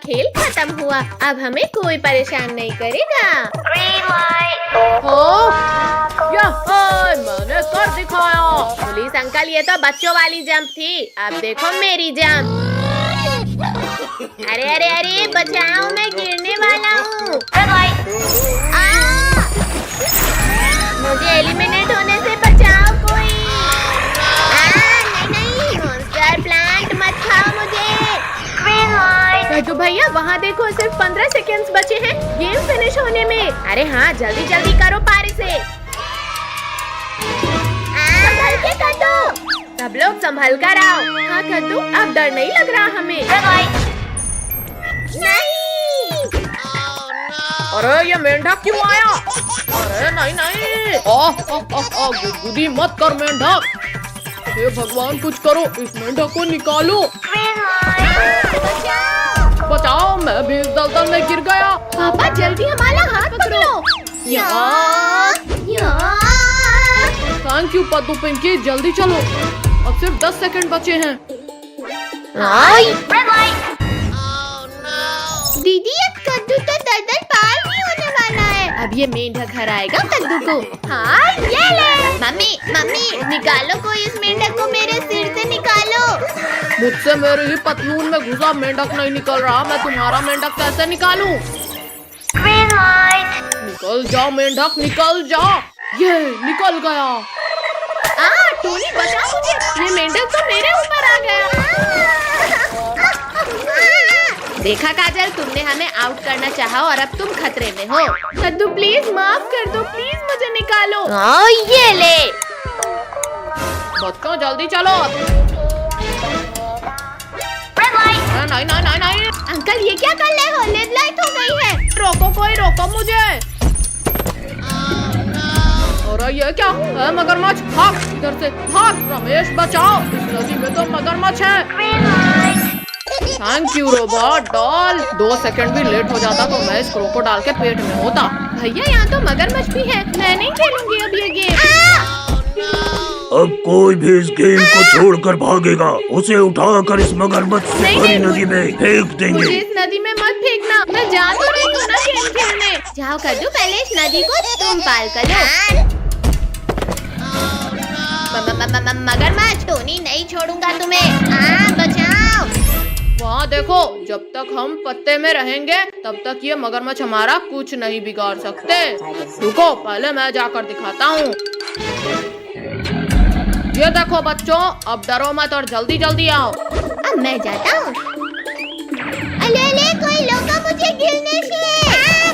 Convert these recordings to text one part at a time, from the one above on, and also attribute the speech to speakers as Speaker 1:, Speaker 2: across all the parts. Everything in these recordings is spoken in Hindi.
Speaker 1: खेल खत्म हुआ। अब हमें कोई परेशान नहीं करेगा। मैंने कर दिखाया। पुलिस अंकल, ये तो बच्चों वाली जंप थी, अब देखो मेरी जंप। अरे अरे अरे बचाओ, मैं गिरने वाला हूँ। मुझे एलिमिनेट होने से बचाओ कोई। नहीं, मॉन्स्टर प्लांट मत खाओ मुझे। तो भैया वहाँ देखो, सिर्फ 15 सेकेंड्स बचे हैं गेम फिनिश होने में। अरे हाँ, जल्दी जल्दी करो पारी से। संभल के कद्दू, सब लोग संभल कर आओ। हाँ कद्दू, अब डर नहीं लग रहा हमें। नहीं।
Speaker 2: अरे ये मेंढक क्यों आया? अरे नहीं। गुदगुदी मत कर मेंढक। हे भगवान कुछ करो, इस मेंढक को निकालो। बचाओ, मैं भी इस दलदल में गिर गया।
Speaker 1: पापा जल्दी हमारा हाथ पकड़ो।
Speaker 2: थैंक यू पद्दू पिंकी, जल्दी चलो, अब सिर्फ 10 सेकंड बचे हैं।
Speaker 1: दीदी अब कद्दू तो दलदल पार नहीं होने वाला है। अब ये मेंढक हराएगा कद्दू को। हाँ ये ले। मम्मी निकालो कोई इस मेंढक को, मेरे सिर से निकालो।
Speaker 2: मुझसे मेरे ही पतलून में घुसा मेंढक नहीं निकल रहा, मैं तुम्हारा मेंढक कैसे निकालूं? निकल जाओ मेंढक, निकल जाओ। ये निकल गया।
Speaker 1: टोनी बचाओ मुझे, ये मेंढक तो मेरे ऊपर आ गया। देखा काजल, तुमने हमें आउट करना चाहा और अब तुम खतरे में हो। कद्दू प्लीज माफ कर दो, प्लीज मुझे निकालो। ये ले।
Speaker 2: बच्चों जल्दी चलो। नहीं।
Speaker 1: अंकल ये क्या कर रहे हो? रेड लाइट हो गई है।
Speaker 2: रोको, कोई रोको मुझे। अरे ये क्या है? मगरमच्छ, भाग इधर से, भाग। रमेश बचाओ, इस नदी में तो मगरमच्छ है। Thank you robot doll. 2 second भी लेट हो जाता तो मैं इस क्रोकोडाइल के पेट में होता।
Speaker 1: भैया यहाँ तो मगरमच्छ भी है, मैं नहीं खेलूंगी अब ये गेम।
Speaker 3: अब कोई भी इस गेम को छोड़कर भागेगा, उसे उठाकर इस मगरमच्छ से भरी नदी में फेंक देंगे।
Speaker 1: मुझे इस नदी में मत फेंकना, मैं जा तो रही हूँ ना गेम खेलने। जाओ कद्दू, पहले इस नदी को तुम पार करो। मगरमच्छ, टोनी नहीं छोड़ूंगा तुम्हें। बचाओ।
Speaker 2: वहाँ देखो, जब तक हम पत्ते में रहेंगे तब तक ये मगरमच्छ हमारा कुछ नहीं बिगाड़ सकते। रुको, पहले मैं जाकर दिखाता हूँ। ये देखो बच्चों, अब डरो मत और जल्दी जल्दी आओ।
Speaker 1: अब मैं जाता हूँ। अले कोई रोको मुझे गिरने से।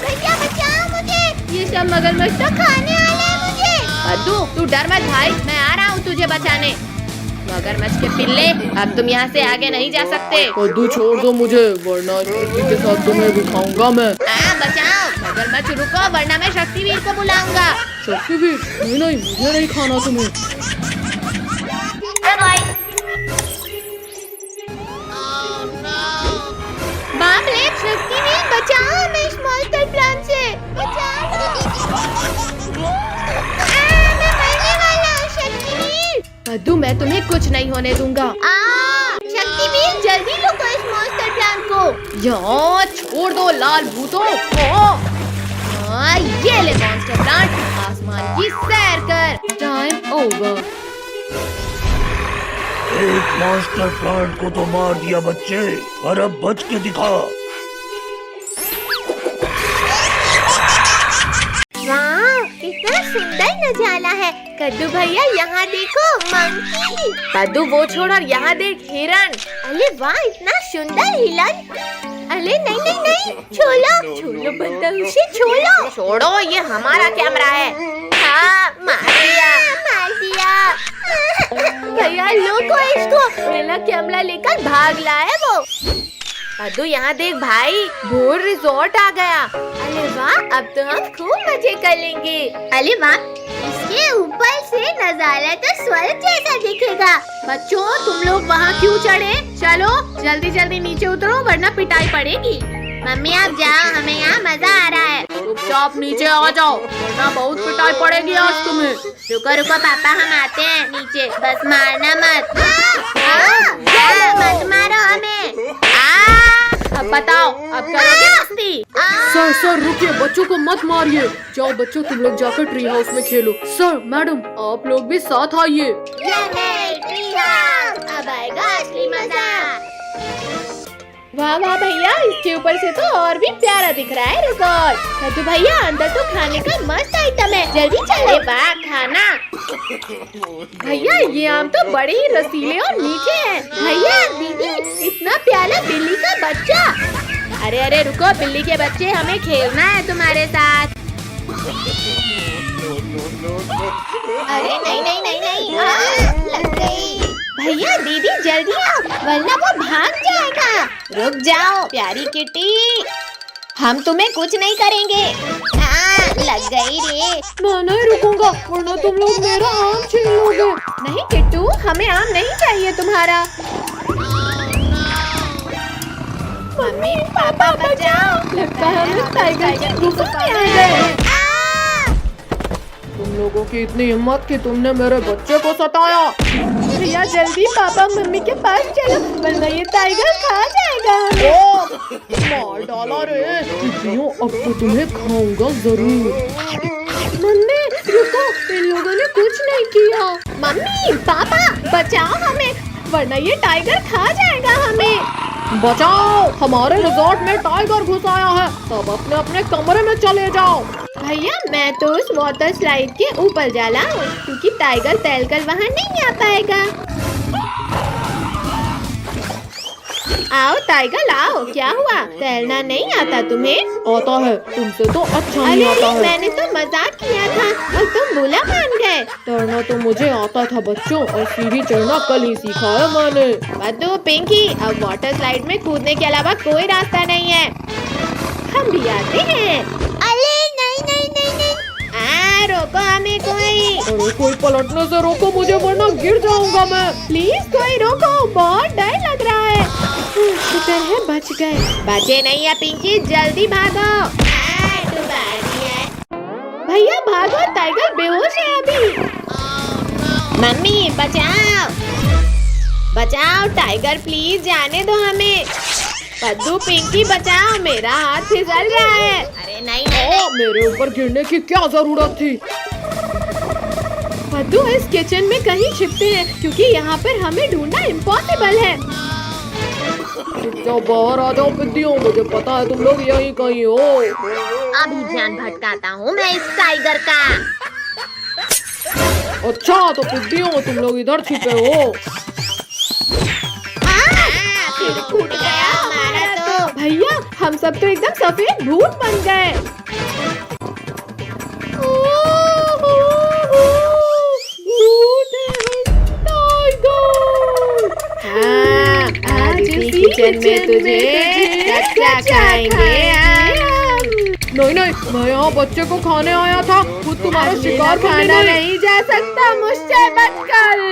Speaker 1: भैया बचाओ मुझे, ये सब मगरमच्छ तो खाने वाले हैं मुझे। कद्दू तू डर मत भाई, मैं आ रहा हूँ तुझे बचाने। मगरमच्छ के पिल्ले, अब तुम यहाँ से आगे नहीं जा सकते।
Speaker 2: कद्दू छोड़ दो मुझे, वरना शक्ति के साथ तुम्हें भी खाऊंगा मैं।
Speaker 1: बचाओ मगरमच्छ, रुको वरना मैं शक्तिवीर को बुलाऊंगा।
Speaker 2: शक्तिवीर? नहीं, मुझे नहीं खाना तुम्हें।
Speaker 1: बाप रे, शक्तिवीर बचाओ हमें इस मॉन्स्टर प्लांट से। बचाओ। मैं मरने वाला हूँ शक्तिवीर। कद्दू मैं तुम्हें कुछ नहीं होने दूंगा। शक्तिवीर जल्दी रोको इस मॉन्स्टर प्लांट को।
Speaker 2: यहाँ छोड़ दो लाल भूतों।
Speaker 1: ये ले मॉन्स्टर प्लांट, आसमान की सैर कर।
Speaker 2: Time over.
Speaker 3: एक मॉन्स्टर प्लांट को तो मार दिया बच्चे, पर अब बच के दिखा।
Speaker 1: वाह, कितना सुंदर नजारा है। कद्दू भैया यहाँ देखो, मंकी। कद्दू वो छोड़ और यहाँ देख, हिरन। अरे वाह, इतना सुंदर हिरन। अरे नहीं, छोड़ो बदतमीजी, छोड़ो, ये हमारा कैमरा है। हाँ, मार दिया। भैया लोगो इसको, मेरा कैमरा लेकर भाग लाया वो। कद्दू यहाँ देख भाई, भोर रिजॉर्ट आ गया। अरे वाह, अब तो हम खूब मजे कर लेंगे। अरे वाह, इसके ऊपर से नजारा तो स्वर्ग जैसा दिखेगा। बच्चों तुम लोग वहाँ क्यों चढ़े? चलो जल्दी जल्दी नीचे उतरो वरना पिटाई पड़ेगी। मम्मी आप जाओ, हमें यहाँ मजा आ रहा है।
Speaker 2: चुपचाप नीचे आ जाओ, वरना बहुत पिटाई पड़ेगी आज तुम्हें।
Speaker 1: रुको पापा, हम आते हैं नीचे, बस मारना मत। मत मारो हमें। अब बताओ,
Speaker 2: सर सर रुकिए, बच्चों को मत मारिए। जाओ बच्चों, तुम लोग जाकर ट्री हाउस में खेलो। सर मैडम, आप लोग भी साथ आइए।
Speaker 1: अब आएगा असली मजा। वाह वाह भैया, इसके ऊपर से तो और भी प्यारा दिख रहा है रिजॉर्ट। कद्दू भैया, अंदर तो खाने का मस्त आइटम है, जल्दी चलो। वाह खाना। भैया ये आम तो बड़े ही रसीले और मीठे हैं। भैया दीदी, इतना प्यारा बिल्ली का बच्चा। अरे अरे रुको बिल्ली के बच्चे, हमें खेलना है तुम्हारे साथ। अरे नहीं नहीं नहीं नहीं, लग गई। भैया दीदी जल्दी आओ, वरना वो भाग जाएगा। रुक जाओ प्यारी किटी, हम तुम्हें कुछ नहीं करेंगे। लग गई रे।
Speaker 2: मैं नहीं रुकूंगा, वरना तुम लोग मेरा आम छीन लोगे।
Speaker 1: नहीं किट्टू, हमें आम नहीं चाहिए तुम्हारा। मम्मी पापा बचाओ,
Speaker 2: लगता है हम इस टाइगर की गुफा में आ गए। तुम लोगों की इतनी हिम्मत कि तुमने मेरे बच्चे को सताया।
Speaker 1: भैया जल्दी पापा मम्मी के पास चलो, वरना ये टाइगर खा जाएगा हमें।
Speaker 2: मार डाला रे। टिड्डियों, अब तो तुम्हें खाऊंगा जरूर।
Speaker 1: मम्मी रुको, इन लोगों ने कुछ नहीं किया। मम्मी पापा बचाओ हमें, वरना ये टाइगर खा जाएगा हमें।
Speaker 2: बचाओ, हमारे रिजॉर्ट में टाइगर घुस आया है। सब अपने अपने कमरे में चले जाओ।
Speaker 1: भैया मैं तो उस वाटर स्लाइड के ऊपर जा रहा हूँ, क्योंकि टाइगर तैरकर वहाँ नहीं आ पाएगा। आओ टाइगर आओ, क्या हुआ, तैरना नहीं आता तुम्हें?
Speaker 2: आता है, तुमसे तो अच्छा नहीं
Speaker 1: अरे
Speaker 2: आता है।
Speaker 1: मैंने तो मजाक किया था और तुम बुरा मान गए।
Speaker 2: तैरना तो मुझे आता था बच्चों, और सीढ़ी चढ़ना कल ही सीखा है मैंने।
Speaker 1: बद्दू पिंकी, अब वाटर स्लाइड में कूदने के अलावा कोई रास्ता नहीं है, हम भी आते हैं। अरे नहीं नहीं नहीं नहीं, रोको हमें कोई।
Speaker 2: अरे कोई पलटने से रोको मुझे, वरना गिर जाऊंगा मैं।
Speaker 1: प्लीज कोई रोको, बहुत डर लग रहा है। शुक्र है बच गए। बचे नहीं है पिंकी, जल्दी भागो। भैया भागो, टाइगर बेहोश है अभी। मम्मी बचाओ बचाओ, टाइगर प्लीज जाने दो हमें। पद्दू पिंकी बचाओ, मेरा हाथ फिसल रहा है। अरे नहीं नहीं,
Speaker 2: मेरे ऊपर गिरने की क्या जरूरत थी।
Speaker 1: पद्दू इस किचन में कहीं छिपते हैं, क्योंकि यहाँ पर हमें ढूंढना इम्पॉसिबल है।
Speaker 2: जाओ बाहर आ जाओ पिद्दियों, मुझे पता है तुम लोग यहीं कहीं हो।
Speaker 1: अभी ध्यान भटकाता हूँ मैं इस टाइगर का।
Speaker 2: अच्छा तो पिद्दियों, तुम लोग इधर छिपे हो।
Speaker 1: फिर फूट गया हमारा तो। भैया हम सब तो एकदम सफेद भूत बन गए। आज इसी किचन में तुझे कच्चा खाएंगे।
Speaker 2: नहीं नहीं, मैं यहाँ बच्चे को खाने आया था, खुद तुम्हारा शिकार
Speaker 1: खाना नहीं जा सकता मुझसे बचकर।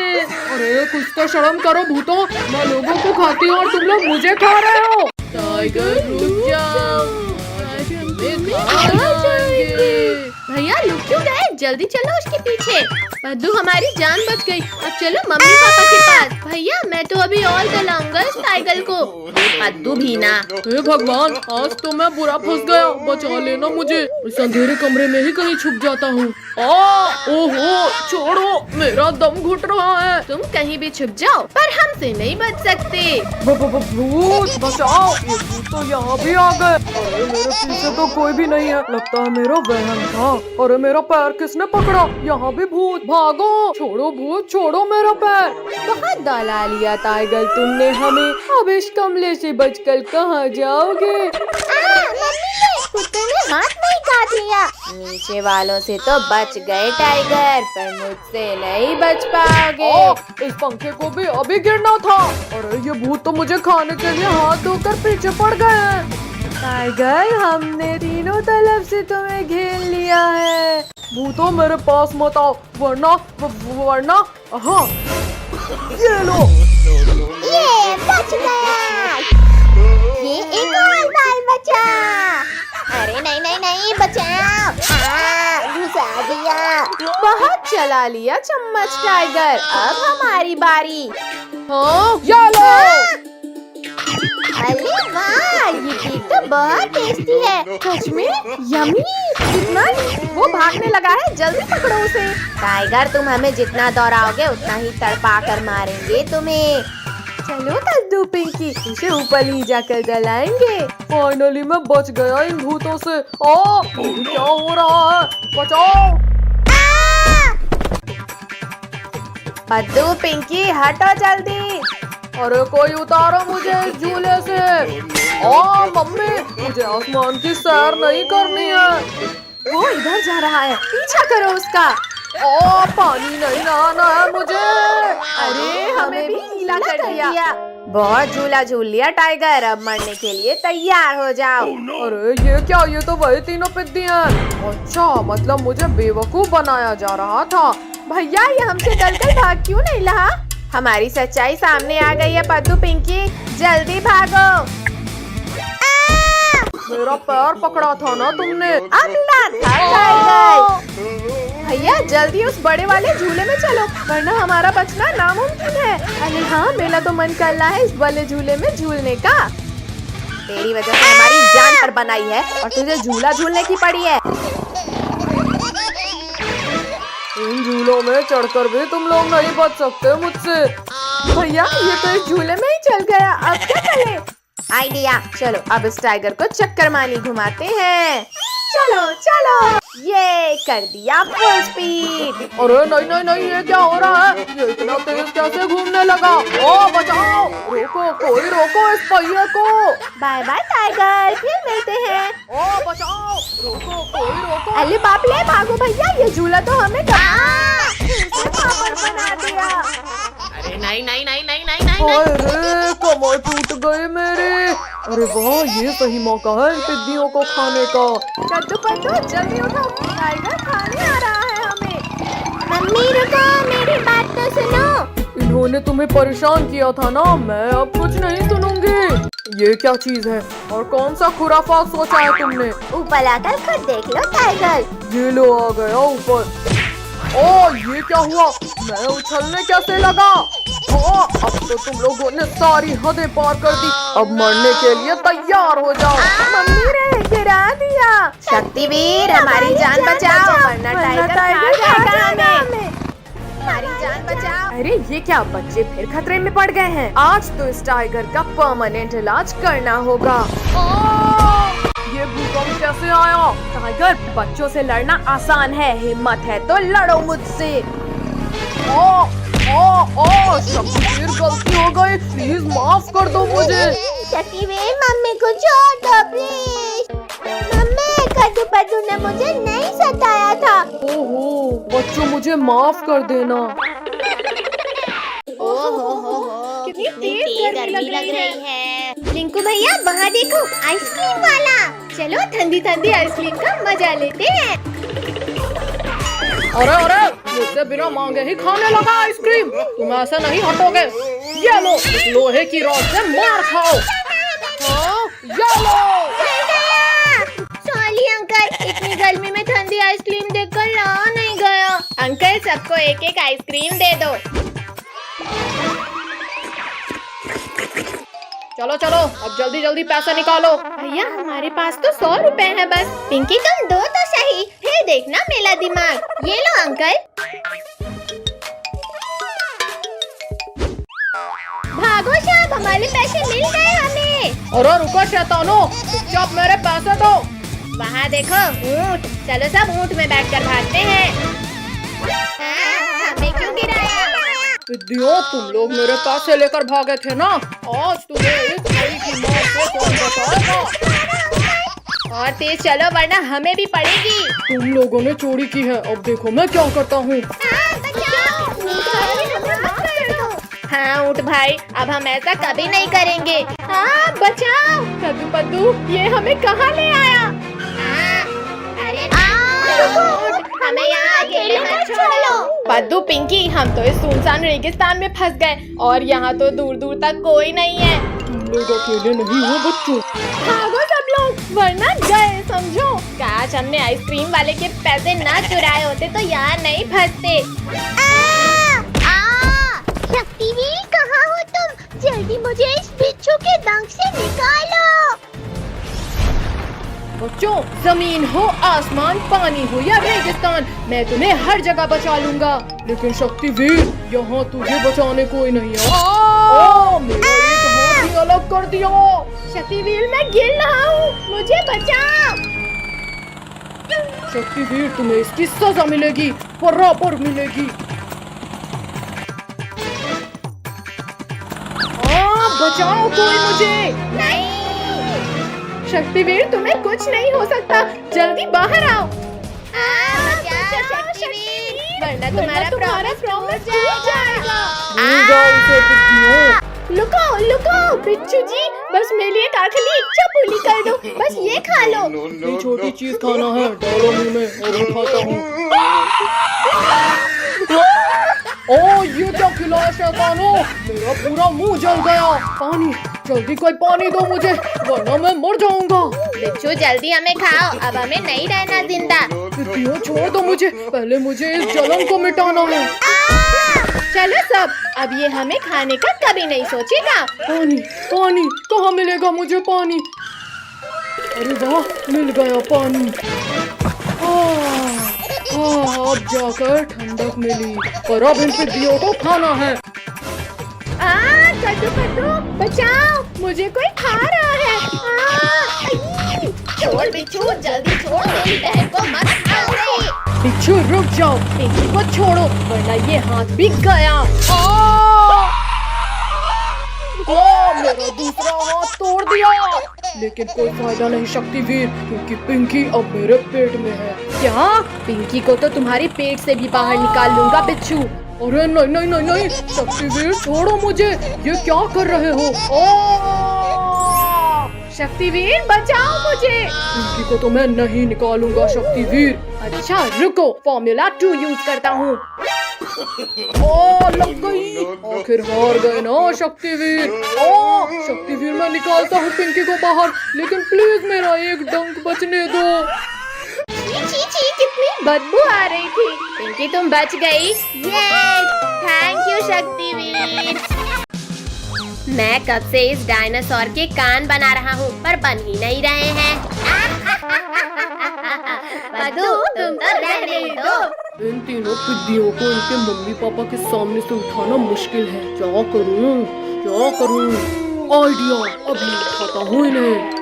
Speaker 2: अरे कुछ तो शर्म करो भूतों, मैं लोगों को खाती हूँ और तुम लोग मुझे खा रहे हो। टाइगर रुक जाओ,
Speaker 1: भैया लुक क्यों गए, जल्दी चलो उसके पीछे। पद्दू हमारी जान बच गई, अब चलो मम्मी पापा के पास। भैया मैं तो अभी और जलाऊंगा इस टाइगर को। पद्दू भी ना।
Speaker 2: हे भगवान, आज तो मैं बुरा फंस गया, बचा लेना मुझे। इस अंधेरे कमरे में ही कहीं छुप जाता हूँ। ओहो छोड़ो, मेरा दम घुट रहा है।
Speaker 1: तुम कहीं भी छुप जाओ, पर हमसे नहीं बच सकते।
Speaker 2: भूत बचाओ, ये भूत तो यहाँ भी आ गए। अरे मेरे पीछे तो कोई भी नहीं है, लगता है मेरा वहम था। अरे मेरा पैर किसने पकड़ा, यहाँ भी भूत। भागो, छोड़ो भूत, छोड़ो मेरा पैर।
Speaker 1: बहुत दौला लिया टाइगर तुमने हमें, अब इस कमरे से बचकर कहाँ जाओगे? कुत्ते ने हाथ नहीं काट लिया। नीचे वालों से तो बच गए टाइगर, पर मुझसे नहीं बच पाओगे।
Speaker 2: इस पंखे को भी अभी गिरना था। अरे ये भूत तो मुझे खाने के लिए हाथ धोकर पीछे पड़ गए हैं।
Speaker 1: टाइगर हमने तीनों तरफ से तुम्हें घेर लिया है।
Speaker 2: भूतों मेरे पास मत आओ, वरना हाँ ये लो।
Speaker 1: ये बच गया, ये एक और बाल बचा। अरे नहीं नहीं नहीं बचाओ, घुसा दिया। बहुत चला लिया चम्मच टाइगर, अब हमारी बारी।
Speaker 2: हाँ ये लो।
Speaker 1: अरे वाह, ये केक तो बहुत टेस्टी है।
Speaker 2: सच में यमी। कितना? वो भागने लगा है, जल्दी पकड़ो उसे।
Speaker 1: टाइगर, तुम हमें जितना दौड़ाओगे उतना ही तड़पा कर मारेंगे तुम्हें।
Speaker 2: चलो कद्दू पिंकी, उसे ऊपर ही जाकर जलाएंगे। फाइनली मैं बच गया इन भूतों से। क्या हो रहा है? बचाओ।
Speaker 1: कद्दू पिंकी, हटो जल्दी।
Speaker 2: अरे कोई उतारो मुझे इस झूले से। मम्मी, मुझे आसमान की सैर नहीं करनी है। वो इधर जा रहा है, पीछा करो उसका। पानी नहीं नहाना है मुझे। अरे हमें भी गीला कर दिया।
Speaker 1: बहुत झूला झूल लिया टाइगर, अब मरने के लिए तैयार हो जाओ।
Speaker 2: अरे ये क्या? ये तो वही तीनों पिद्दी हैं। अच्छा, मतलब मुझे बेवकूफ बनाया जा रहा था।
Speaker 1: भैया, ये हमसे डलकर भाग क्यों नहीं रहा? हमारी सच्चाई सामने आ गई है कद्दू पिंकी, जल्दी भागो।
Speaker 2: मेरा पैर पकड़ा था ना तुमने।
Speaker 1: अगला था टाइगर।
Speaker 2: भैया, जल्दी उस बड़े वाले झूले में चलो, वरना हमारा बचना नामुमकिन है। अरे हाँ, मेरा तो मन कर रहा है इस वाले झूले में झूलने का।
Speaker 1: तेरी वजह से हमारी जान पर बनाई है और तुझे झूला झूलने की पड़ी है।
Speaker 2: इन झूलों में चढ़कर भी तुम लोग नहीं बच सकते मुझसे। भैया, ये तो इस झूले में ही चल गया, अब क्या करें?
Speaker 1: आइडिया, चलो अब इस टाइगर को चक्कर मानी घुमाते हैं। चलो चलो, ये कर दिया फुल स्पीड।
Speaker 2: अरे नहीं नहीं नहीं, ये क्या हो रहा है? ये इतना तेज कैसे घूमने लगा? बचाओ, रोको, कोई रोको इस पहिए को।
Speaker 1: बाय बाय टाइगर, फिर मिलते हैं।
Speaker 2: बचाओ, रोको, कोई रोको।
Speaker 1: अरे बाप रे, भागो भैया, ये झूला तो हमें पापड़ बना दिया।
Speaker 4: अरे नहीं नहीं नहीं नहीं नहीं नहीं
Speaker 2: अरे कमर टूट गई मेरी। अरे वाह, ये सही मौका है इन टिड्डियों को खाने का।
Speaker 1: कद्दू पद्दू, जल्दी उठो, टाइगर खाने आ रहा है हमें। मम्मी रुको, मेरी बात तो सुनो।
Speaker 2: इन्होंने तुम्हें परेशान किया था ना, मैं अब कुछ नहीं सुनूंगी। ये क्या चीज है और कौन सा खुराफात सोचा है तुमने?
Speaker 1: ऊपर आकर खुद देख लो टाइगर।
Speaker 2: ये लो, आ गया ऊपर। ये क्या हुआ? मैं उछलने कैसे लगा? अब तो तुम लोगों ने सारी हदें पार कर दी। अब मरने के लिए तैयार हो जाओ।
Speaker 1: मम्मी ने गिरा दिया। शक्तिवीर, हमारी जान बचाओ, वरना टाइगर खा जाएगा हमें। हमारी जान बचाओ।
Speaker 2: अरे ये क्या, बच्चे फिर खतरे में पड़ गए हैं। आज तो इस टाइगर का परमानेंट इलाज करना होगा। ये भूकंप कैसे आया? टाइगर, बच्चों से लड़ना आसान है, हिम्मत है तो लड़ो मुझसे। शक्तिवीर, गलती हो गई, प्लीज माफ कर दो मुझे।
Speaker 1: शक्तिवीर, मम्मी को छोड़ दो प्लीज। मम्मी, कद्दू पद्दू ने मुझे नहीं सताया था।
Speaker 2: ओहो बच्चों, मुझे माफ कर देना।
Speaker 1: कितनी तेज गर्मी लग रही है। रिंकू भैया, वहाँ देखो, आइसक्रीम वाला। चलो ठंडी ठंडी आइसक्रीम का मजा लेते हैं।
Speaker 2: अरे मुझसे बिना मांगे ही खाने लगा आइसक्रीम। तुम ऐसे नहीं हटोगे। ये लो, लोहे की रॉड से मार खाओ। ये लो।
Speaker 1: सॉरी अंकल, इतनी गर्मी में ठंडी आइसक्रीम देखकर रहा नहीं गया। अंकल, सबको एक एक आइसक्रीम दे दो।
Speaker 2: चलो चलो, अब जल्दी जल्दी पैसा निकालो।
Speaker 1: भैया, हमारे पास तो 100 रुपए है बस। पिंकी, तुम दो तो सही, फिर देखना मेरा दिमाग। ये लो अंकल। भागो साहब, हमारे पैसे मिल गए हमें।
Speaker 2: अरे रुको शैतानो, चुपचाप मेरे पैसे दो।
Speaker 1: वहाँ देखो ऊँट, चलो सब ऊँट में बैठकर भागते हैं। हमें क्यों गिराया?
Speaker 2: विद्यो, तुम लोग मेरे पैसे लेकर भागे थे ना, आज तुम्हें इस भाई की मौत से कौन बचाएगा?
Speaker 1: और तेज चलो, वरना हमें भी पड़ेगी।
Speaker 2: तुम लोगों ने चोरी की है, अब देखो मैं क्या करता हूँ।
Speaker 1: हाँ ऊँट भाई, अब हम ऐसा कभी नहीं करेंगे। हाँ बचाओ।
Speaker 2: कद्दू पद्दू, ये हमें कहाँ ले आया?
Speaker 1: अरे हमें यहाँ अकेले मत छोड़ो।
Speaker 2: पद्दू, पिंकी, हम तो इस सुनसान रेगिस्तान में फंस गए और यहाँ तो दूर दूर तक कोई नहीं है। तुम लोग अकेले नहीं हो बच्चों।
Speaker 1: भागो सब लोग, वरना गए समझो। काश हमने आइसक्रीम वाले के पैसे ना चुराए होते तो यहाँ नहीं फंसते। शक्तिवीर, कहाँ हो तुम? जल्दी मुझे इस बिच्छू के डंक से निकालो।
Speaker 2: जमीन हो, आसमान, पानी हो या रेगिस्तान, मैं तुम्हें हर जगह बचा लूंगा। लेकिन शक्तिवीर, यहाँ तुझे बचाने कोई नहीं है। मेरा एक हाथ ही अलग कर दिया।
Speaker 1: शक्तिवीर, मैं गिर रहा हूँ, मुझे बचाओ।
Speaker 2: शक्तिवीर, तुम्हें इसकी सजा मिलेगी, बराबर मिलेगी। बचाओ कोई मुझे।
Speaker 1: नहीं,
Speaker 2: शक्तिवीर, तुम्हें कुछ नहीं हो सकता, जल्दी बाहर आओ।
Speaker 1: बचाओ शक्तिवीर, वरना तुम्हारा प्रॉमिस टूट जाएगा। लुको लुको बिच्छू जी, बस मेरे लिए एक आखिरी इच्छा पूरी कर दो, बस ये खा लो।
Speaker 2: ये छोटी चीज खाना है, डालो मुंह में और मैं खाता हूँ। ये क्या खिलाया शैतानों, मेरा पूरा मुंह जल गया। पानी, जल्दी कोई पानी दो मुझे, वरना मैं मर जाऊंगा।
Speaker 1: बिच्छू, जल्दी हमें खाओ, अब हमें नहीं रहना जिंदा।
Speaker 2: बिट्टियों, छोड़ दो मुझे, पहले मुझे इस जलन को मिटाना है।
Speaker 1: चलो सब, अब ये हमें खाने का कभी नहीं सोचेगा।
Speaker 2: पानी, पानी कहाँ मिलेगा मुझे पानी? अरे वाह, मिल गया पानी। अब जाकर ठंडक मिली, पर अब इन पिद्दियों को खाना है।
Speaker 1: कद्दू कद्दू, बचाओ, मुझे कोई खा रहा है। छोड़ बिच्छू, जल्दी छोड़, मेरी बहन को मत खाओ।
Speaker 2: बिच्छू रुक जाओ, पिंकी को छोड़ो, वरना ये हाथ बिक गया। मेरा दूसरा हाथ तोड़ दिया, लेकिन कोई फायदा नहीं शक्तिवीर, क्योंकि पिंकी अब मेरे पेट में है। क्या? पिंकी को तो तुम्हारे पेट से भी बाहर निकाल लूंगा बिच्छू। अरे नहीं नहीं नहीं नहीं, शक्तिवीर छोड़ो मुझे, ये क्या कर रहे हो? शक्तिवीर, बचाओ मुझे। पिंकी को तो मैं नहीं निकालूंगा शक्तिवीर। अच्छा रुको, फॉर्मूला 2 यूज करता हूँ। लग गई, आखिर हार गए ना शक्तिवीर। शक्तिवीर, मैं निकालता हूँ पिंकी को बाहर, लेकिन प्लीज मेरा एक डंक बचने दो।
Speaker 1: छी, कितनी बदबू आ रही थी। पिंकी, तुम बच गई। ये थैंक यू शक्तिवीर। मैं कब से इस डायनासोर के कान बना रहा हूँ, पर बन ही नहीं रहे हैं। बदू, तुम तो रहने दो।
Speaker 2: इन तीनों पिद्दियों को इनके मम्मी पापा के सामने से उठाना मुश्किल है। क्या करूँ, क्या करूँ? आइडिया, अभी उठाता हूँ इन्हें।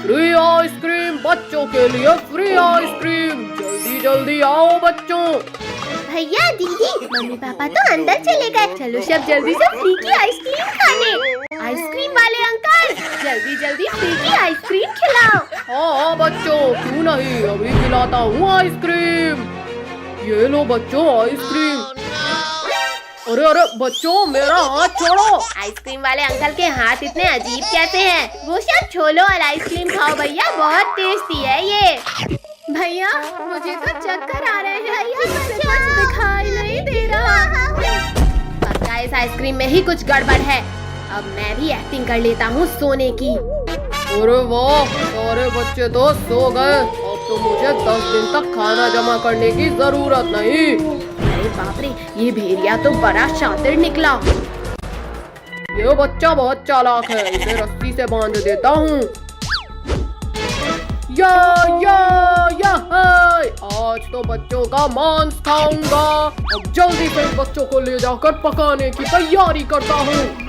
Speaker 2: फ्री आइसक्रीम बच्चों के लिए, फ्री आइसक्रीम, जल्दी जल्दी आओ बच्चों।
Speaker 1: भैया, दीदी, मम्मी पापा तो अंदर चले गए, चलो सब जल्दी से फ्री की आइसक्रीम खाने। आइसक्रीम वाले अंकल, जल्दी जल्दी फ्री की आइसक्रीम खिलाओ।
Speaker 2: हाँ बच्चों, क्यों नहीं, अभी खिलाता हूँ आइसक्रीम। ये लो बच्चों आइसक्रीम। अरे अरे बच्चों, मेरा हाथ छोड़ो।
Speaker 1: आइसक्रीम वाले अंकल के हाथ इतने अजीब कैसे हैं? वो सब छोड़ो और आइसक्रीम खाओ भैया, बहुत टेस्टी है ये। भैया, मुझे तो चक्कर आ रहे हैं, कुछ दिखाई नहीं दे रहा। पक्का इस आइसक्रीम में ही कुछ गड़बड़ है। अब मैं भी एक्टिंग कर लेता हूँ सोने की।
Speaker 2: अरे वाह, सारे बच्चे तो सो गए, अब तो मुझे 10 दिन तक खाना जमा करने की जरूरत नहीं।
Speaker 1: अरे बाप रे, ये भेड़िया तो बड़ा शातिर निकला।
Speaker 2: ये बच्चा बहुत चालाक है, इसे रस्सी से बांध देता हूँ। या आज तो बच्चों का मांस खाऊंगा। अब जल्दी से बच्चों को ले जाकर पकाने की तैयारी करता हूँ।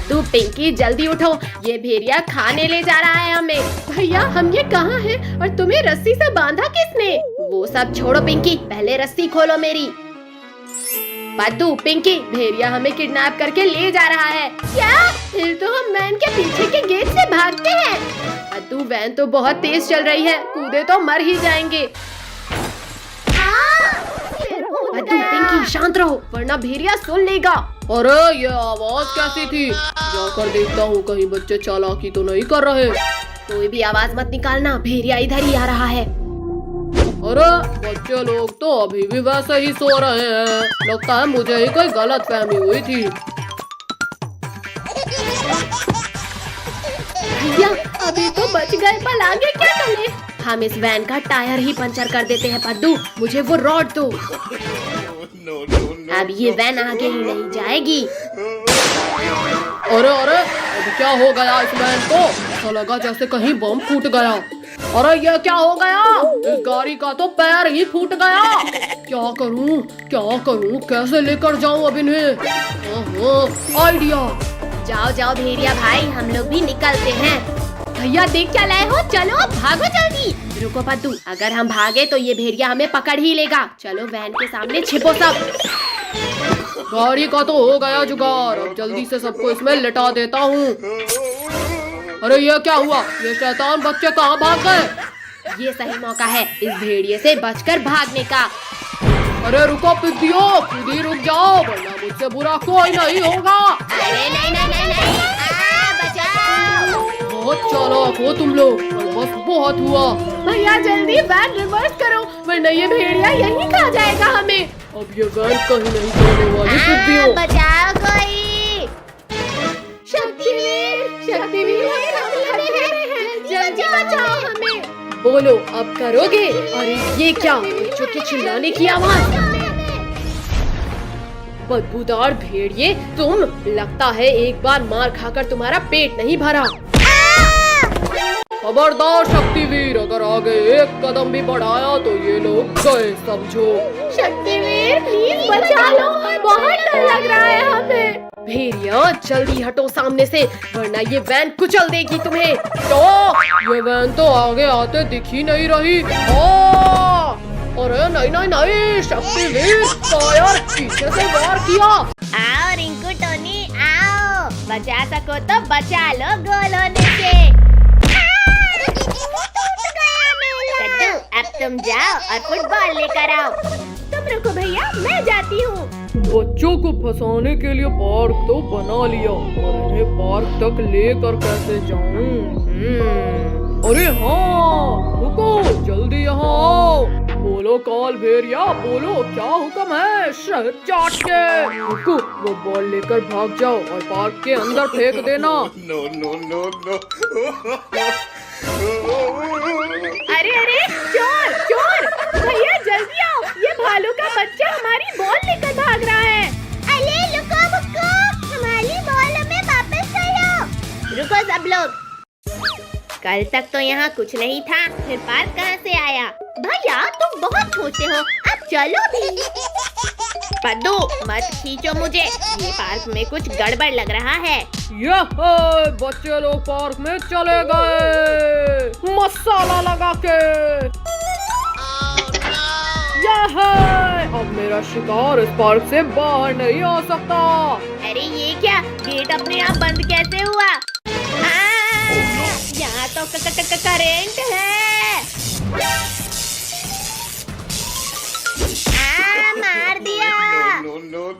Speaker 1: तू पिंकी, जल्दी उठो, ये भेड़िया खाने ले जा रहा है हमें। भैया, हम ये कहाँ हैं और तुम्हें रस्सी से बांधा किसने? वो सब छोड़ो पिंकी, पहले रस्सी खोलो मेरी। पद्दू, पिंकी, भेड़िया हमें किडनैप करके ले जा रहा है। क्या? फिर तो हम वैन के पीछे के गेट से भागते हैं। पद्दू, वैन तो बहुत तेज चल रही है, कूदे तो मर ही जाएंगे। पद्दू, पिंकी, शांत रहो, वरना भेड़िया सुन लेगा।
Speaker 2: अरे ये आवाज कैसी थी? जाकर देखता हूँ कहीं बच्चे चालाकी तो नहीं कर रहे।
Speaker 1: कोई भी आवाज मत निकालना, भेड़िया इधर ही आ रहा है।
Speaker 2: अरे बच्चे लोग तो अभी भी वैसे ही सो रहे हैं, लगता है मुझे ही कोई गलत फहमी हुई थी।
Speaker 1: भैया, अभी तो बच गए, पर आगे क्या करें? हम इस वैन का टायर ही पंचर कर देते हैं। पद्दू, मुझे वो रॉड दो। अब ये वैन आगे ही नहीं जाएगी।
Speaker 2: अरे अरे अब क्या हो गया इस वैन को? ऐसा लगा जैसे कहीं बम फूट गया। अरे ये क्या हो गया? इस गाड़ी का तो पैर ही फूट गया। क्या करूं कैसे लेकर जाऊं अब इन्हें? ओहो आइडिया।
Speaker 1: जाओ जाओ भेड़िया भाई, हम लोग भी निकलते हैं। भैया देख क्या लाए हो, चलो भागो जल्दी। रुको पद्दू, अगर हम भागे तो ये भेड़िया हमें पकड़ ही लेगा। चलो वैन के सामने छिपो सब।
Speaker 2: गाड़ी का तो हो गया जुगाड़, अब जल्दी से सबको इसमें लिटा देता हूँ। अरे ये क्या हुआ? ये शैतान बच्चे कहाँ भाग गए?
Speaker 1: ये सही मौका है इस भेड़िए से बचकर भागने का।
Speaker 2: अरे रुको पिद्दियो, खुद ही रुक जाओ वरना मुझसे बुरा कोई नहीं होगा।
Speaker 1: अरे नहीं, बचाओ।
Speaker 2: बहुत चालाक हो तुम लोग, पर बस बहुत हुआ।
Speaker 1: भैया जल्दी वैन रिवर्स करो वरना ये भेड़िया यहीं खा जाएगा हमें।
Speaker 2: अब ये वैन कहीं नहीं जाने वाली पिद्दियो।
Speaker 1: बचाओ कोई। शक्तिवीर हमें हमले में है, जल्दी बचाओ हमें।
Speaker 2: बोलो अब करोगे? अरे ये क्या, बच्चों के चिल्लाने की आवाज। बदबूदार भेड़िए तुम, लगता है एक बार मार खाकर तुम्हारा पेट नहीं भरा। खबरदार शक्तिवीर, अगर आगे एक कदम भी बढ़ाया तो ये लोग गए समझो।
Speaker 1: शक्तिवीर प्लीज बचा लो, बहुत डर लग रहा है हमें।
Speaker 2: भेड़िया जल्दी हटो सामने से वरना ये वैन कुचल देगी तुम्हें। तो ये वैन तो आगे आते दिख ही नहीं रही। अरे नहीं, शक्तिवीर फायर, पीछे से वार किया।
Speaker 1: आओ रिंकू टोनी आओ, बचा सको तो बचा लो गोल होने से। कद्दू अब तुम जाओ और फुटबॉल लेकर आओ। तुम रुको भैया, मैं जाती हूँ।
Speaker 2: बच्चों को फंसाने के लिए पार्क तो बना लिया, और इन्हें पार्क तक लेकर कैसे जाऊं? अरे हाँ रुको, जल्दी यहाँ आओ। बोलो काल भेड़िया, बोलो क्या हुक्म है? शहद चाट के। रुको, वो बॉल लेकर भाग जाओ और पार्क के अंदर फेंक देना।
Speaker 1: अरे चोर भैया जल्दी आओ, ये भालू का बच्चा हमारी बॉल लेकर भाग रहा है। अरे रुको, हमारी बॉल हमें वापस करो। रुको सब लोग, कल तक तो यहाँ कुछ नहीं था, फिर पार्क कहाँ से आया? भैया तुम बहुत छोटे हो, अब चलो भी। पद्दू मत खींचो मुझे, ये पार्क में कुछ गड़बड़ लग रहा है।
Speaker 2: बच्चे लोग पार्क में चले गए मसाला लगा के। अब मेरा शिकार इस पार्क से बाहर नहीं आ सकता।
Speaker 1: अरे ये क्या, गेट अपने आप बंद कैसे हुआ? यहाँ तो करेंट है। मार दिया।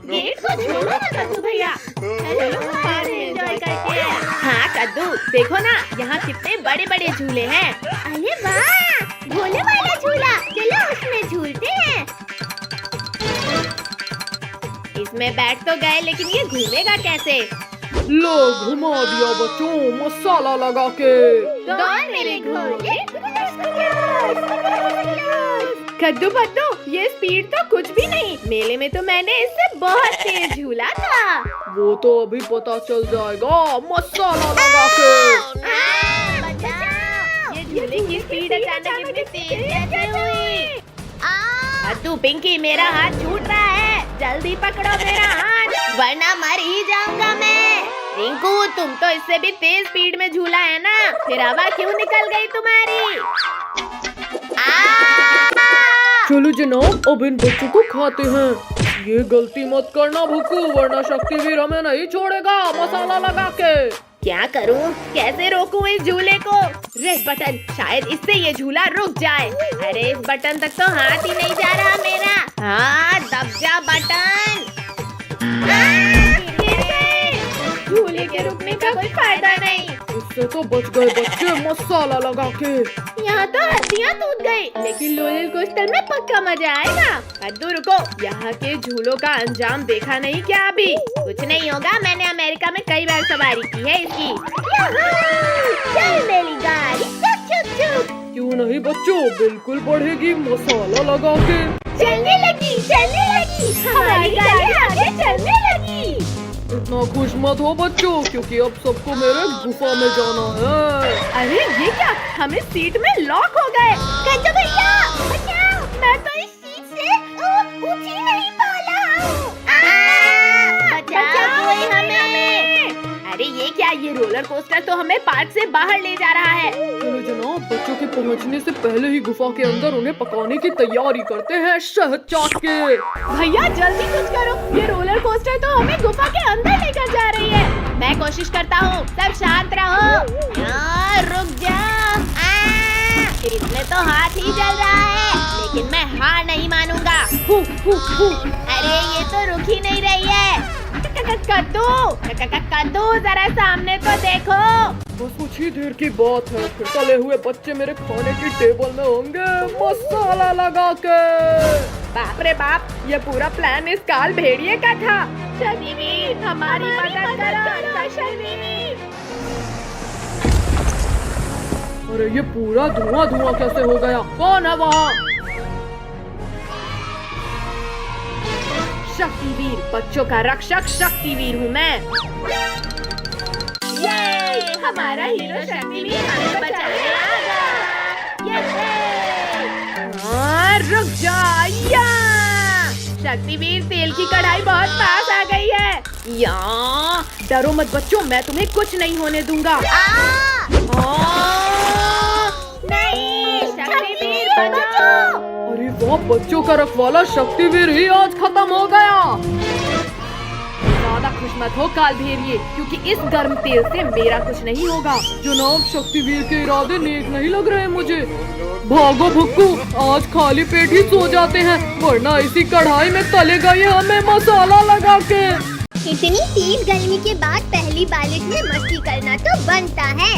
Speaker 1: गेट को छोड़ो ना कद्दू भैया, एंजॉय करते हैं। हाँ कद्दू देखो ना, यहाँ कितने बड़े बड़े झूले हैं। अरे वाह, भोले वाला झूला, चलो उसमें झूलते हैं। इसमें बैठ तो गए लेकिन ये घूमेगा कैसे?
Speaker 2: लो घुमा दिया बच्चों मसाला लगा के।
Speaker 1: कौन मेरे घोड़े? कद्दू पद्दू, ये स्पीड तो कुछ भी नहीं, मेले में तो मैंने इससे बहुत तेज झूला था।
Speaker 2: वो तो अभी पता चल जाएगा मसाला लगा के।
Speaker 1: ये झूले की स्पीड अचानक इतनी तेज कैसे हुई? कद्दू पिंकी, मेरा हाथ छूट रहा है, जल्दी पकड़ो मेरा हाथ वरना मर ही जाऊंगा मैं। रिंकू तुम तो इससे भी तेज स्पीड में झूला है ना, फिर हवा क्यों निकल गई तुम्हारी?
Speaker 2: चलो जनाब, अब इन बच्चों को खाते हैं। ये गलती मत करना भुक्कू, वरना शक्तिवीर हमें नहीं छोड़ेगा मसाला लगा के।
Speaker 1: क्या करूं, कैसे रोकूं इस झूले को? रेड बटन, शायद इससे ये झूला रुक जाए। अरे इस बटन तक तो हाथ ही नहीं जा रहा मेरा। हाँ दब जा बटन। झूले के रुकने का कोई फायदा नहीं।
Speaker 2: इससे तो बच गए बच्चे मसाला लगा के।
Speaker 1: यहाँ तो हड्डियाँ टूट गई, लेकिन लोलिल कोस्टल में पक्का मजा आएगा। कद्दू रुको, यहाँ के झूलों का अंजाम देखा नहीं क्या अभी? कुछ नहीं होगा, मैंने अमेरिका में कई बार सवारी की है इसकी। चल मेरी गाड़ी, चुक चुक चुक।
Speaker 2: क्यों नहीं बच्चों, बिल्कुल बढ़ेगी मसाला लगा के।
Speaker 1: चलने लगी, हमारी गाड़ी आगे चलने लगी।
Speaker 2: इतना खुश मत हो बच्चों, क्योंकि अब सबको मेरे गुफा में जाना है।
Speaker 1: अरे ये क्या, हमें सीट में लॉक हो गए। गज्जू भैया बचाओ, मैं तो इस सीट से उठ ही नहीं पा रहा हूँ। बचाओ कोई हमें। अरे ये क्या, ये रोलर कोस्टर तो हमें पार्क से बाहर ले जा रहा है।
Speaker 2: चलो जनाब, बच्चों के पहुंचने से पहले ही गुफा के अंदर उन्हें पकाने की तैयारी करते हैं शहद चाट के।
Speaker 1: भैया जल्दी कुछ करो, ये रोलर कोस्टर तो हमें गुफा के अंदर लेकर जा रही है। मैं कोशिश करता हूँ, सब शांत रहो। रुक जा। इसमें तो हाथ ही जल रहा है, लेकिन मैं हार नहीं मानूंगा। अरे ये तो रुक ही नहीं रही है। कद्दू जरा सामने तो देखो।
Speaker 2: बस कुछ ही देर की बात है, फिर तले हुए बच्चे मेरे खाने की टेबल में होंगे मसाला लगा के।
Speaker 1: बाप रे बाप, ये पूरा प्लान इस काल भेड़िए का था। शनिवीर हमारी मदद करो शनिवीर।
Speaker 2: अरे ये पूरा धुआं धुआं कैसे हो गया? कौन है वहाँ?
Speaker 1: शक्तिवीर, बच्चों का रक्षक शक्तिवीर हूँ मैं। ये हमारा हीरो शक्तिवीर हमें बचाने आ गया। रुक जा। शक्तिवीर, तेल की कढ़ाई बहुत पास आ गई है। डरो मत बच्चों, मैं तुम्हें कुछ नहीं होने दूंगा। नहीं, शक्तिवीर बचाओ।
Speaker 2: अरे वाह, बच्चों का रखवाला शक्तिवीर ही आज खत्म हो गया।
Speaker 1: ज्यादा खुश मत हो काल भेड़िए, क्योंकि इस गर्म तेल से मेरा कुछ नहीं होगा।
Speaker 2: जनाब, शक्तिवीर के इरादे नेक नहीं लग रहे मुझे। भागो भुक्कू, आज खाली पेट ही सो जाते हैं, वरना इसी कढ़ाई में तलेगा ये हमें मसाला लगा के।
Speaker 5: इतनी तेज गर्मी के बाद पहली बारिश में मस्ती करना तो बनता है।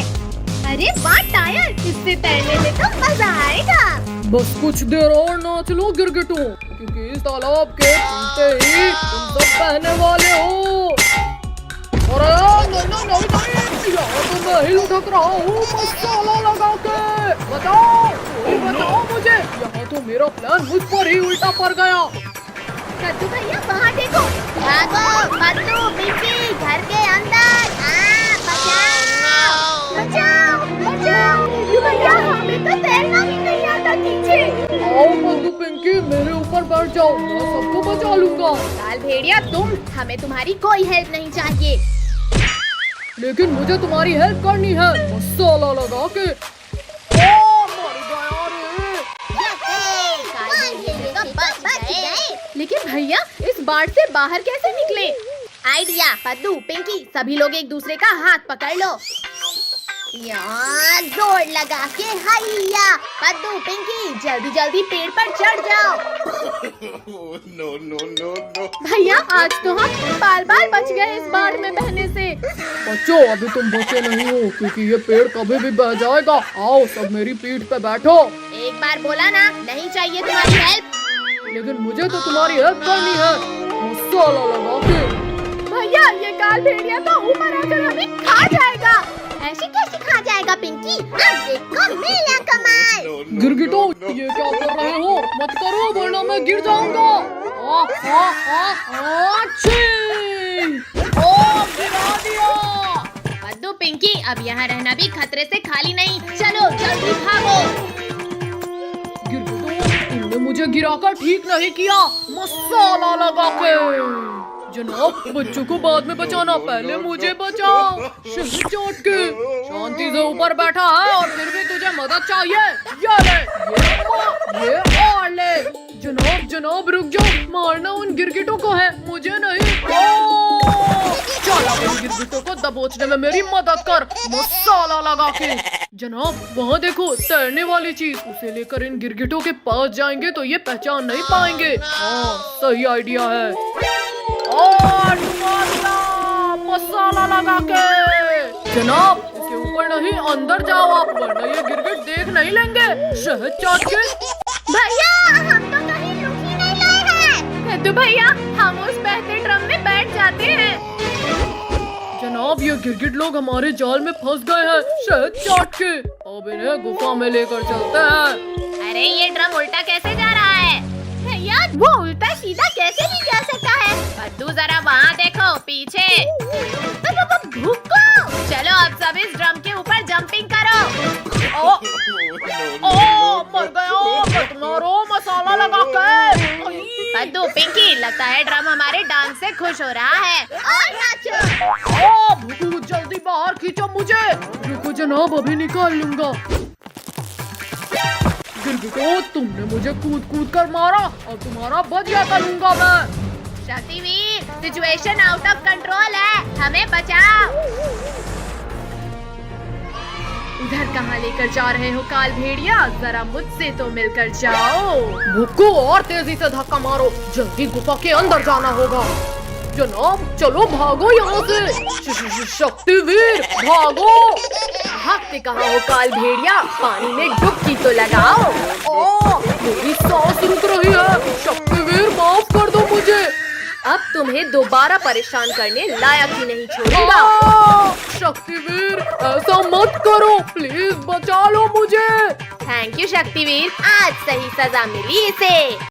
Speaker 5: अरे वाह टायर, इससे तैरने में तो मजा आएगा।
Speaker 2: बस कुछ देर और नाच लो गिरगिटों, क्योंकि इस तालाब के टूटते ही तुम सब बहने वाले हो। अरे नहीं, यहाँ तो मैं ही लुढ़क रहा हूँ मसाला लगा के। बताओ, कोई बताओ मुझे, यहाँ तो मेरा प्लान मुझ पर ही उल्टा पड़ गया।
Speaker 5: कद्दू भैया वहाँ देखो। भागो कद्दू, पिंकी घर के अंदर। बचाओ बचाओ। कद्दू भैया, हमें तो तैरना भी नहीं आता नीचे।
Speaker 2: आओ कद्दू पिंकी, मेरे ऊपर बैठ जाओ, मैं सबको बचा लूंगा।
Speaker 1: काल भेड़िया, हमें तुम्हारी कोई हेल्प नहीं चाहिए।
Speaker 2: लेकिन मुझे तुम्हारी हेल्प करनी है मसाला लगा के।
Speaker 1: लेकिन भैया, इस बाढ़ से बाहर कैसे निकले? आइडिया। कद्दू, पिंकी, सभी लोग एक दूसरे का हाथ पकड़ लो।
Speaker 5: यहाँ जोर लगा के हैया।
Speaker 1: कद्दू, पिंकी, जल्दी जल्दी पेड़ पर चढ़ जाओ। भैया, आज तो हम बाल बाल बच गए इस बाढ़ में बहने से।
Speaker 2: बच्चों, अभी तुम बचे नहीं हो, क्योंकि ये पेड़ कभी भी बह जाएगा। आओ सब मेरी पीठ पे बैठो।
Speaker 1: एक बार बोला ना, नहीं चाहिए तुम्हारी हेल्प।
Speaker 2: लेकिन मुझे तो तुम्हारी हेल्प करनी है मसाला लगा के।
Speaker 1: भैया, ये काल भेड़िया तो ऊपर आकर हमें खा जाएगा।
Speaker 5: ऐसे कैसे खा जाएगा पिंकी? अब देखो मेरा कमाल।
Speaker 2: गिरगिटो, ये क्या कर रहे हो? मत करो, वरना मैं गिर जाऊंगा। गिरा दिया।
Speaker 1: कद्दू, पिंकी, अब यहाँ रहना भी खतरे से खाली नहीं। चलो जल्दी भागो।
Speaker 2: गिरगिटो, तुमने मुझे गिराकर ठीक नहीं किया मसाला लगा के। जनाब, बच्चों को बाद में बचाना, पहले मुझे बचाओ शहद चाट के। शांति से ऊपर बैठा है और फिर भी तुझे मदद चाहिए। ये ले, ये और ले। जनाब रुक जाओ, मारना उन गिरगिटों को है, मुझे नहीं। चला, इन गिरगिटों को दबोचने में मेरी मदद कर मसाला लगा के। जनाब, वहाँ देखो, तैरने वाली चीज, उसे लेकर इन गिरगिटों के पास जाएंगे तो ये पहचान नहीं पाएंगे। हाँ, सही आइडिया है। और मसाला लगा के। जनाब, इसके ऊपर नहीं, अंदर जाओ आप, वरना ये गिरगिट देख नहीं लेंगे शहद चाट के।
Speaker 5: भैया, हम तो कहीं रुक ही नहीं रहे हैं।
Speaker 1: कद्दू भैया, हम उस बहते ड्रम में बैठ जाते हैं।
Speaker 2: जनाब, ये गिरगिट लोग हमारे जाल में फंस गए हैं शहद चाट के। अब इन्हें गुफा में लेकर चलते हैं।
Speaker 1: अरे ये ड्रम उल्टा कैसे जा रहा है? भैया, वो उल्टा सीधा कैसे नहीं जा सकता है? कद्दू, जरा वहाँ देखो, पीछे
Speaker 4: पीछे। भूको। चलो अब सब इस ड्रम के ऊपर जंपिंग करो।
Speaker 2: ओ, मर गया मत मारो मसाला लगा के।
Speaker 4: पद्दू, पिंकी, लगता है ड्रम हमारे डांस से खुश हो रहा है।
Speaker 5: और नाचो।
Speaker 2: ओ भूकू, जल्दी बाहर खींचो मुझे। रुको जनाब, अभी निकाल लूंगा। गिलगिटो, तुमने मुझे कूद कूद कर मारा और तुम्हारा बजिया करूंगा मैं।
Speaker 4: Shaktiveer, situation out of control है, हमें बचाओ।
Speaker 1: इधर कहाँ लेकर जा रहे हो काल भेड़िया? जरा मुझसे तो मिलकर जाओ।
Speaker 2: भूकू, और तेजी से धक्का मारो, जल्दी गुफा के अंदर जाना होगा। जनाब चलो भागो यहाँ से। शक्तिवीर भागो।
Speaker 1: भागते कहाँ हो काल भेड़िया? पानी में डुबकी तो लगाओ।
Speaker 2: मेरी सांस रुक रही है। शक्तिवीर माफ कर दो मुझे।
Speaker 1: अब तुम्हें दोबारा परेशान करने लायक ही नहीं छोड़ूंगा।
Speaker 2: शक्तिवीर ऐसा मत करो, प्लीज बचा लो मुझे।
Speaker 1: थैंक यू शक्तिवीर, आज सही सजा मिली इसे।